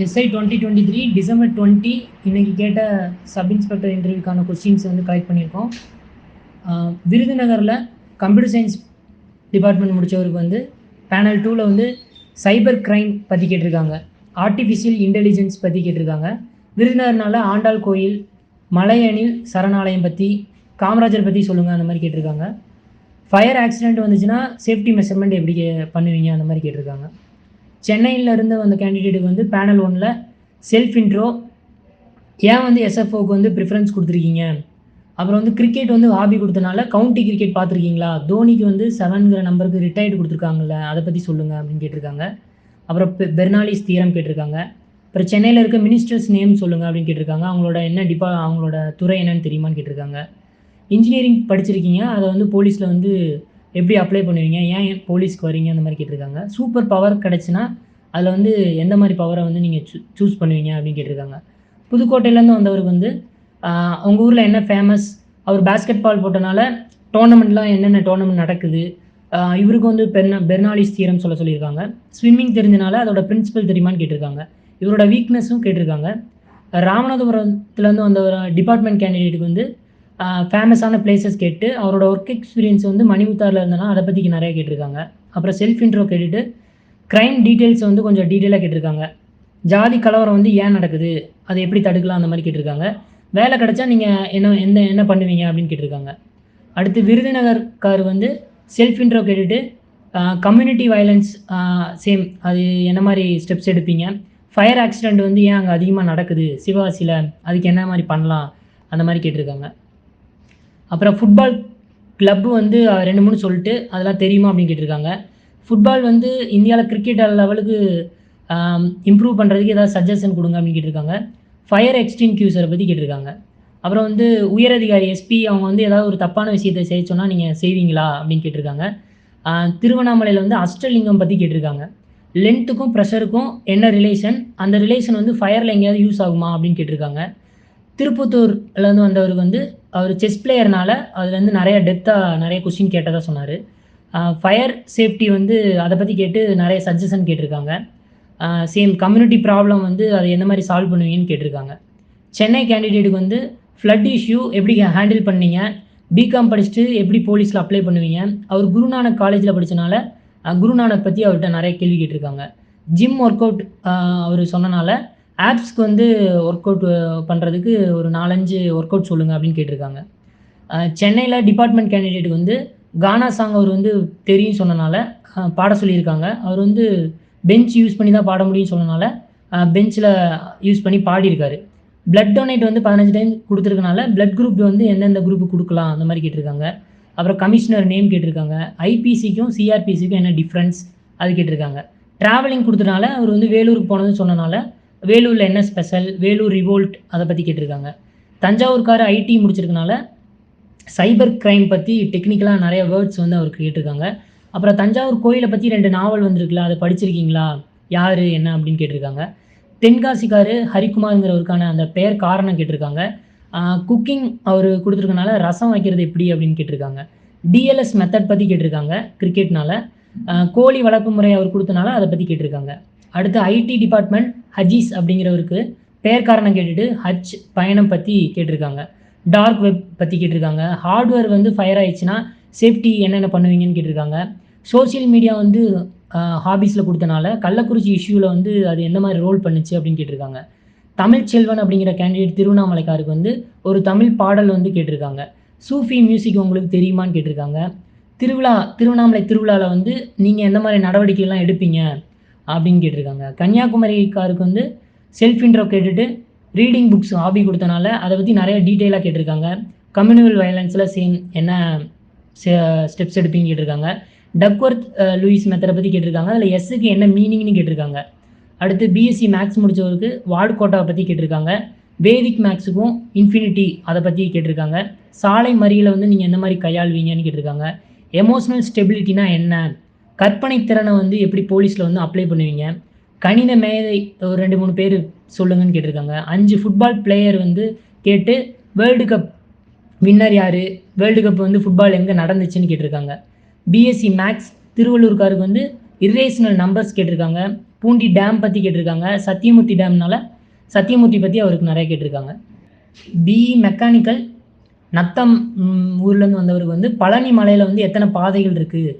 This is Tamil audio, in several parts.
எஸ்ஐ 2023 டிசம்பர் 20 இன்னைக்கு கேட்ட சப் இன்ஸ்பெக்டர் இன்டர்வியூக்கான கொஸ்டின்ஸ் வந்து கலெக்ட் பண்ணியிருக்கோம். விருதுநகரில் கம்ப்யூட்டர் சயின்ஸ் டிபார்ட்மெண்ட் முடித்தவருக்கு வந்து பேனல் 2ல் வந்து சைபர் கிரைம் பற்றி கேட்டிருக்காங்க, ஆர்டிஃபிஷியல் இன்டெலிஜென்ஸ் பற்றி கேட்டிருக்காங்க. விருதுநகர்னால ஆண்டாள் கோயில், மலையணில் சரணாலயம் பற்றி, காமராஜர் பற்றி சொல்லுங்கள் அந்த மாதிரி கேட்டிருக்காங்க. ஃபயர் ஆக்சிடெண்ட் வந்துச்சுன்னா சேஃப்டி மெஷர்மெண்ட் எப்படி பண்ணுவீங்க அந்த மாதிரி கேட்டிருக்காங்க. சென்னையிலேருந்து வந்த கேண்டிடேட்டுக்கு வந்து பேனல் 1ல் செல்ஃப் இன்ட்ரோ, ஏன் வந்து எஸ்எஃப்ஓக்கு வந்து ப்ரிஃபரன்ஸ் கொடுத்துருக்கீங்க, அப்புறம் வந்து கிரிக்கெட் வந்து ஹாபி கொடுத்தனால கவுண்டி கிரிக்கெட் பார்த்துருக்கீங்களா, தோனிக்கு வந்து 7ங்கிற நம்பருக்கு ரிட்டையர்டு கொடுத்துருக்காங்கல்ல அதை பற்றி சொல்லுங்கள் அப்படின்னு கேட்டிருக்காங்க. அப்புறம் பெர்னாலிஸ் தியரம் கேட்டிருக்காங்க. அப்புறம் சென்னையில் இருக்க மினிஸ்டர்ஸ் நேம் சொல்லுங்கள் அப்படின்னு கேட்டிருக்காங்க. அவங்களோட அவங்களோட துறை என்னன்னு தெரியுமான்னு கேட்டிருக்காங்க. இன்ஜினியரிங் படிச்சிருக்கீங்க, அதை வந்து போலீஸில் வந்து எப்படி அப்ளை பண்ணுவீங்க, ஏன் போலீஸ்க்கு வரீங்க அந்த மாதிரி கேட்டிருக்காங்க. சூப்பர் பவர் கிடச்சுன்னா அதில் வந்து எந்த மாதிரி பவரை வந்து நீங்கள் சூஸ் பண்ணுவீங்க அப்படின்னு கேட்டிருக்காங்க. புதுக்கோட்டையிலேருந்து வந்தவருக்கு வந்து உங்கள் ஊரில் என்ன ஃபேமஸ், அவர் பேஸ்கெட் பால் போட்டனால டோர்னமெண்ட்லாம் என்னென்ன டோர்னமெண்ட் நடக்குது, இவருக்கு வந்து பெர்னாலிஸ் தியரம் சொல்லியிருக்காங்க. ஸ்விம்மிங் தெரிஞ்சனால அதோட பிரின்சிபல் தெரியுமான்னு கேட்டிருக்காங்க. இவரோட வீக்னஸும் கேட்டிருக்காங்க. ராமநாதபுரத்துலேருந்து வந்த ஒரு டிபார்ட்மெண்ட் கேண்டிடேட்டுக்கு வந்து ஃபேமஸான பிளேசஸ் கேட்டு, அவரோட ஒர்க் எக்ஸ்பீரியன்ஸ் வந்து மணிமுத்தாரில் இருந்தனா அதை பற்றி நிறைய கேட்டிருக்காங்க. அப்புறம் செல்ஃப் இன்ட்ரோ கேட்டுட்டு க்ரைம் டீட்டெயில்ஸ் வந்து கொஞ்சம் டீட்டெயிலாக கேட்டிருக்காங்க. ஜாதி கலவரம் வந்து ஏன் நடக்குது, அதை எப்படி தடுக்கலாம் அந்த மாதிரி கேட்டிருக்காங்க. வேலை கிடச்சா நீங்கள் என்ன பண்ணுவீங்க அப்படின்னு கேட்டிருக்காங்க. அடுத்து விருதுநகர்கார் வந்து செல்ஃப் இன்ட்ரோ கேட்டுட்டு கம்யூனிட்டி வயலன்ஸ் சேம், அது என்ன மாதிரி ஸ்டெப்ஸ் எடுப்பீங்க, ஃபயர் ஆக்சிடெண்ட் வந்து ஏன் அங்கே அதிகமாக நடக்குது சிவகாசியில், அதுக்கு என்ன மாதிரி பண்ணலாம் அந்த மாதிரி கேட்டிருக்காங்க. அப்புறம் ஃபுட்பால் கிளப்பு வந்து 2-3 சொல்லிட்டு அதெல்லாம் தெரியுமா அப்படின்னு கேட்டிருக்காங்க. ஃபுட்பால் வந்து இந்தியாவில் கிரிக்கெட் லெவலுக்கு இம்ப்ரூவ் பண்ணுறதுக்கு ஏதாவது சஜஷன் கொடுங்க அப்படின்னு கேட்டிருக்காங்க. ஃபயர் எக்ஸ்டிங்க்யூசரை பற்றி கேட்டிருக்காங்க. அப்புறம் வந்து உயரதிகாரி எஸ்பி அவங்க வந்து ஏதாவது ஒரு தப்பான விஷயத்தை செய்ய சொன்னால் நீங்கள் செய்வீங்களா அப்படின்னு கேட்டிருக்காங்க. திருவண்ணாமலையில் வந்து அஷ்டலிங்கம் பற்றி கேட்டிருக்காங்க. லென்த்துக்கும் ப்ரெஷருக்கும் என்ன ரிலேஷன், அந்த ரிலேஷன் வந்து ஃபயரில் எங்கேயாவது யூஸ் ஆகுமா அப்படின்னு கேட்டிருக்காங்க. திருப்பத்தூர்லேருந்து வந்தவருக்கு வந்து அவர் செஸ் பிளேயர்னால அதுலேருந்து நிறைய கொஸ்டின் கேட்டதாக சொன்னார். ஃபயர் சேஃப்டி வந்து அதை பற்றி கேட்டு நிறைய சஜஷன் கேட்டிருக்காங்க. சேம் கம்யூனிட்டி ப்ராப்ளம் வந்து அதை எந்த மாதிரி சால்வ் பண்ணுவீங்கன்னு கேட்டிருக்காங்க. சென்னை கேண்டிடேட்டுக்கு வந்து ஃப்ளட் இஷ்யூ எப்படி ஹேண்டில் பண்ணீங்க, பிகாம் படிச்சுட்டு எப்படி போலீஸில் அப்ளை பண்ணுவீங்க, அவர் குருநானக் காலேஜில் படித்தனால குருநானக் பற்றி அவர்கிட்ட நிறைய கேள்வி கேட்டிருக்காங்க. ஜிம் ஒர்க் அவுட் அவர் சொன்னனால ஆப்ஸ்க்கு வந்து ஒர்க் அவுட் பண்ணுறதுக்கு ஒரு 4-5 ஒர்க் அவுட் சொல்லுங்கள் அப்படின்னு கேட்டிருக்காங்க. சென்னையில் டிபார்ட்மெண்ட் கேண்டிடேட்டுக்கு வந்து கானா சாங் அவர் வந்து தெரியும் சொன்னனால பாட சொல்லியிருக்காங்க. அவர் வந்து பெஞ்ச் யூஸ் பண்ணி தான் பாட முடியும்னு சொன்னனால பெஞ்சில் யூஸ் பண்ணி பாடியிருக்காரு. பிளட் டொனேட் வந்து 15 டைம் கொடுத்துருக்கனால பிளட் குரூப் வந்து எந்தெந்த குரூப்பு கொடுக்கலாம் அந்த மாதிரி கேட்டிருக்காங்க. அப்புறம் கமிஷனர் நேம் கேட்டிருக்காங்க. ஐபிசிக்கும் சிஆர்பிசிக்கும் என்ன டிஃப்ரென்ஸ் அது கேட்டிருக்காங்க. ட்ராவலிங் கொடுத்தனால அவர் வந்து வேலூருக்கு போனதுன்னு சொன்னனால வேலூரில் என்ன ஸ்பெஷல், வேலூர் ரிவோல்ட் அதை பற்றி கேட்டிருக்காங்க. தஞ்சாவூர்கார் ஐடி முடிச்சிருக்கனால சைபர் கிரைம் பற்றி டெக்னிக்கலாக நிறைய வேர்ட்ஸ் வந்து அவருக்கு கேட்டிருக்காங்க. அப்புறம் தஞ்சாவூர் கோயிலை பற்றி 2 நாவல் வந்திருக்குல்ல, அதை படிச்சிருக்கீங்களா, யார் என்ன அப்படின்னு கேட்டிருக்காங்க. தென்காசிக்கார் ஹரிக்குமாருங்கிறவருக்கான அந்த பெயர் காரணம் கேட்டிருக்காங்க. குக்கிங் அவர் கொடுத்துருக்கனால ரசம் வைக்கிறது எப்படி அப்படின்னு கேட்டிருக்காங்க. டிஎல்எஸ் மெத்தட் பற்றி கேட்டிருக்காங்க கிரிக்கெட்னால. கோழி வளர்ப்பு முறை அவர் கொடுத்தனால அதை பற்றி கேட்டிருக்காங்க. அடுத்து ஐடி டிபார்ட்மெண்ட் ஹஜீஸ் அப்படிங்கிறவருக்கு பெயர் காரணம் கேட்டுட்டு ஹஜ் பயணம் பற்றி கேட்டிருக்காங்க. டார்க் வெப் பற்றி கேட்டிருக்காங்க. ஹார்ட்வேர் வந்து ஃபயர் ஆயிடுச்சுன்னா சேஃப்டி என்னென்ன பண்ணுவீங்கன்னு கேட்டிருக்காங்க. சோசியல் மீடியா வந்து ஹாபீஸில் கொடுத்தனால கள்ளக்குறிச்சி இஷ்யூவில் வந்து அது எந்த மாதிரி ரோல் பண்ணுச்சு அப்படின்னு கேட்டிருக்காங்க. தமிழ் செல்வன் அப்படிங்கிற கேண்டிடேட் திருவண்ணாமலைக்காருக்கு வந்து ஒரு தமிழ் பாடல் வந்து கேட்டிருக்காங்க. சூஃபி மியூசிக் உங்களுக்கு தெரியுமான்னு கேட்டிருக்காங்க. திருவண்ணாமலை திருவிழாவில் வந்து நீங்கள் எந்த மாதிரி நடவடிக்கைலாம் எடுப்பீங்க அப்படின்னு கேட்டிருக்காங்க. கன்னியாகுமரிக்காருக்கு வந்து செல்ஃப் இன்ட்ரோ கேட்டுட்டு ரீடிங் புக்ஸ் ஹாபி கொடுத்தனால அதை பற்றி நிறைய டீட்டெயிலாக கேட்டிருக்காங்க. கம்யூனல் வயலன்ஸில் சேம் என்ன ஸ்டெப்ஸ் எடுப்பீங்கன்னு கேட்டிருக்காங்க. டக்வர்த் லூயிஸ் மெத்தடை பற்றி கேட்டிருக்காங்க. அதில் எஸ்ஸுக்கு என்ன மீனிங்னு கேட்டிருக்காங்க. அடுத்து பிஎஸ்சி மேக்ஸ் முடித்தவருக்கு வார்டு கோட்டாவை பற்றி கேட்டிருக்காங்க. வேதிக் மேக்ஸுக்கும் இன்ஃபினிட்டி அதை பற்றி கேட்டிருக்காங்க. சாலை மறியலை வந்து நீங்கள் எந்த மாதிரி கையாள்வீங்கன்னு கேட்டிருக்காங்க. எமோஷனல் ஸ்டெபிலிட்டினா என்ன, கற்பனை திறனை வந்து எப்படி போலீஸில் வந்து அப்ளை பண்ணுவீங்க, கணித மேதை ஒரு 2-3 பேர் சொல்லுங்கன்னு கேட்டிருக்காங்க. 5 ஃபுட்பால் பிளேயர் வந்து கேட்டு வேர்ல்டு கப் வின்னர் யார், வேர்ல்டு கப் வந்து ஃபுட்பால் எங்கே நடந்துச்சுன்னு கேட்டிருக்காங்க. பிஎஸ்சி மேக்ஸ் திருவள்ளூர்காருக்கு வந்து இரேஷனல் நம்பர்ஸ் கேட்டிருக்காங்க. பூண்டி டேம் பற்றி கேட்டிருக்காங்க. சத்தியமூர்த்தி டேம்னால சத்தியமூர்த்தி பற்றி அவருக்கு நிறைய கேட்டிருக்காங்க. பிஇ மெக்கானிக்கல் நத்தம் ஊர்லேருந்து வந்தவருக்கு வந்து பழனி மலையில் வந்து எத்தனை பாதைகள் இருக்குது,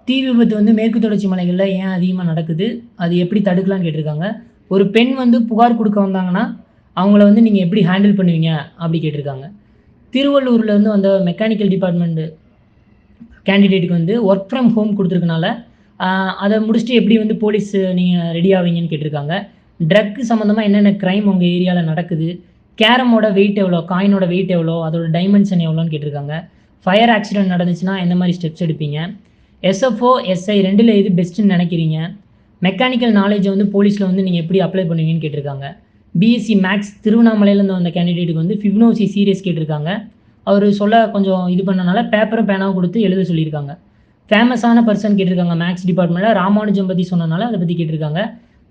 தீ விபத்து வந்து மேற்கு தொடர்ச்சி மலைகளில் ஏன் அதிகமாக நடக்குது, அது எப்படி தடுக்கலான்னு கேட்டிருக்காங்க. ஒரு பெண் வந்து புகார் கொடுக்க வந்தாங்கன்னா அவங்கள வந்து நீங்கள் எப்படி ஹேண்டில் பண்ணுவீங்க அப்படி கேட்டிருக்காங்க. திருவள்ளூர்லேருந்து வந்த மெக்கானிக்கல் டிபார்ட்மெண்ட் கேண்டிடேட்டுக்கு வந்து ஒர்க் ஃப்ரம் ஹோம் கொடுத்துருக்கனால அதை முடிச்சுட்டு எப்படி வந்து போலீஸ் நீங்கள் ரெடி ஆவீங்கன்னு கேட்டிருக்காங்க. ட்ரக் சம்மந்தமாக என்னென்ன க்ரைம் உங்கள் ஏரியாவில் நடக்குது, கேரமோட வெயிட் எவ்வளோ, காயினோட வெயிட் எவ்வளோ, அதோட டைமென்ஷன் எவ்வளோன்னு கேட்டிருக்காங்க. ஃபயர் ஆக்சிடென்ட் நடந்துச்சுன்னா எந்த மாதிரி ஸ்டெப்ஸ் எடுப்பீங்க, எஸ்எஃப்ஓ எஸ்ஐ ரெண்டில் எது பெஸ்ட்டுன்னு நினைக்கிறீங்க, மெக்கானிக்கல் நாலேஜை வந்து போலீஸில் வந்து நீங்கள் எப்படி அப்ளை பண்ணுவீங்கன்னு கேட்டிருக்காங்க. பிஎஸ்சி மேக்ஸ் திருவண்ணாமலையிலேருந்து வந்த கேண்டிடேட்டுக்கு வந்து ஃபிப்னோசி சீரியஸ் கேட்டிருக்காங்க. அவர் சொல்ல கொஞ்சம் இது பண்ணனால பேப்பரும் பேனாவும் கொடுத்து எழுத சொல்லியிருக்காங்க. ஃபேமஸான பர்சன் கேட்டிருக்காங்க. மேக்ஸ் டிபார்ட்மெண்ட்டில் ராமானுஜம் பற்றி சொன்னனால அதை பற்றி கேட்டிருக்காங்க.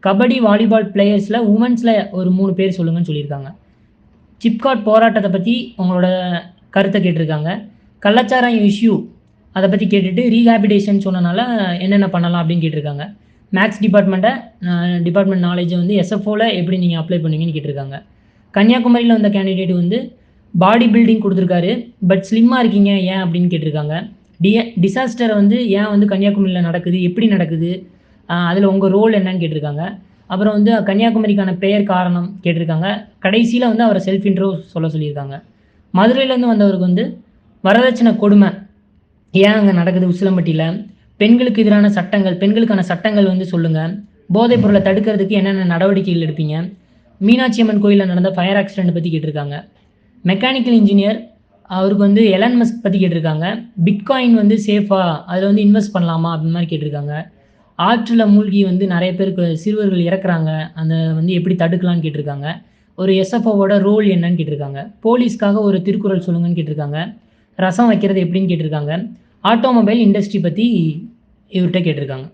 கபடி வாலிபால் பிளேயர்ஸில் உமன்ஸில் ஒரு 3 பேர் சொல்லுங்கன்னு சொல்லியிருக்காங்க. சிப்காட் போராட்டத்தை பற்றி உங்களோட கருத்தை கேட்டிருக்காங்க. கள்ளச்சாராயம் இஷ்யூ அதை பற்றி கேட்டுட்டு ரீஹாபிடேஷன் சொன்னனால என்னென்ன பண்ணலாம் அப்படின்னு கேட்டிருக்காங்க. மேக்ஸ் டிபார்ட்மெண்ட் நாலேஜை வந்து எஸ்எஃப்ஓவில் எப்படி நீங்கள் அப்ளை பண்ணுவீங்கன்னு கேட்டிருக்காங்க. கன்னியாகுமரியில் வந்த கேண்டிடேட் வந்து பாடி பில்டிங் கொடுத்துருக்காரு, பட் ஸ்லிம்மாக இருக்கீங்க ஏன் அப்படின்னு கேட்டிருக்காங்க. டிசாஸ்டர் வந்து ஏன் வந்து கன்னியாகுமரியில் நடக்குது, எப்படி நடக்குது, அதில் உங்கள் ரோல் என்னன்னு கேட்டிருக்காங்க. அப்புறம் வந்து கன்னியாகுமரிக்கான பெயர் காரணம் கேட்டிருக்காங்க. கடைசியில் வந்து அவரை செல்ஃப் இன்ட்ரோ சொல்ல சொல்லியிருக்காங்க. மதுரையிலேருந்து வந்தவருக்கு வந்து வரதட்சணை கொடுமை ஏன் அங்கே நடக்குது உசிலம்பட்டியில், பெண்களுக்கு எதிரான சட்டங்கள், பெண்களுக்கான சட்டங்கள் வந்து சொல்லுங்கள், போதைப் பொருளை தடுக்கிறதுக்கு என்னென்ன நடவடிக்கைகள் எடுப்பீங்க, மீனாட்சி அம்மன் கோயிலில் நடந்த ஃபயர் ஆக்சிடென்ட் பற்றி கேட்டிருக்காங்க. மெக்கானிக்கல் இன்ஜினியர் அவருக்கு வந்து எலன் மஸ்க் பற்றி கேட்டிருக்காங்க. பிட்காயின் வந்து சேஃபா, அதில் வந்து இன்வெஸ்ட் பண்ணலாமா அப்படின்னு மாதிரி கேட்டிருக்காங்க. ஆற்றில் மூழ்கி வந்து நிறைய பேருக்கு சிறுவர்கள் இறக்குறாங்க, அந்த வந்து எப்படி தடுக்கலான்னு கேட்டிருக்காங்க. ஒரு எஸ்எஃப்ஓவோட ரோல் என்னன்னு கேட்டிருக்காங்க. போலீஸ்க்காக ஒரு திருக்குறள் சொல்லுங்கன்னு கேட்டிருக்காங்க. ரசம் வைக்கிறது எப்படின்னு கேட்டிருக்காங்க. ஆட்டோமொபைல் இண்டஸ்ட்ரி பற்றி இவர்கிட்ட கேட்டிருக்காங்க.